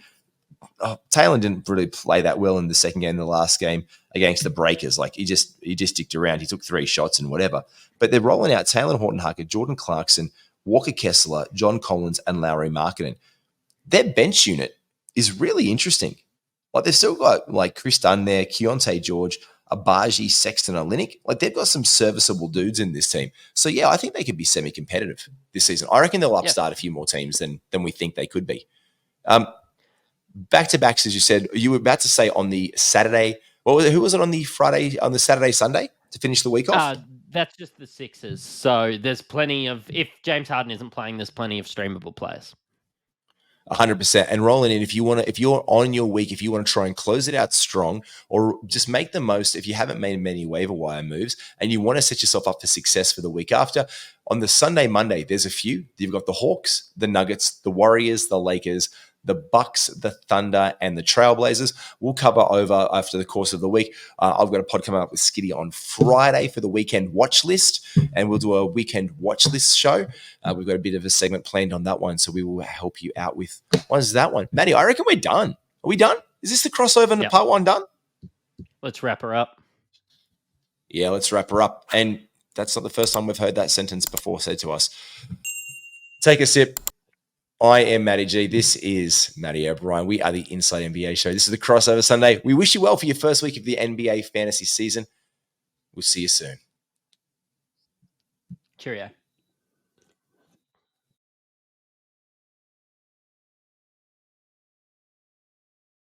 Taylor didn't really play that well in the second game, the last game against the Breakers. Like he just dicked around. He took 3 shots and whatever. But they're rolling out Taylor Horton-Tucker, Jordan Clarkson, Walker Kessler, John Collins, and Lauri Markkanen. Their bench unit is really interesting. Like they've still got like Chris Dunn there, Keontae George, Abaji, Sexton, Olynyk. Like they've got some serviceable dudes in this team. So yeah, I think they could be semi-competitive this season. I reckon they'll upstart a few more teams than we think they could be. Back-to-backs, as you said, you were about to say on the Saturday. What was it? Who was it on the Friday, on the Saturday, Sunday to finish the week off? That's just the Sixers. So there's plenty of, if James Harden isn't playing, there's plenty of streamable players. 100%. And rolling in, if you're on your week, if you want to try and close it out strong, or just make the most, if you haven't made many waiver wire moves and you want to set yourself up for success for the week after, on the Sunday, Monday, there's a few. You've got the Hawks, the Nuggets, the Warriors, the Lakers, the Bucks, the Thunder, and the Trailblazers. We'll cover over after the course of the week. I've got a pod coming up with Skitty on Friday for the weekend watch list, and we'll do a weekend watch list show. We've got a bit of a segment planned on that one, so we will help you out with what is that one. Matty, I reckon we're done. Are we done? Is this the crossover and the part one done? Let's wrap her up. Yeah, let's wrap her up. And that's not the first time we've heard that sentence before said to us. Take a sip. I am Matty G. This is Matty O'Brien. We are the Inside NBA Show. This is the Crossover Sunday. We wish you well for your first week of the NBA fantasy season. We'll see you soon. Cheerio.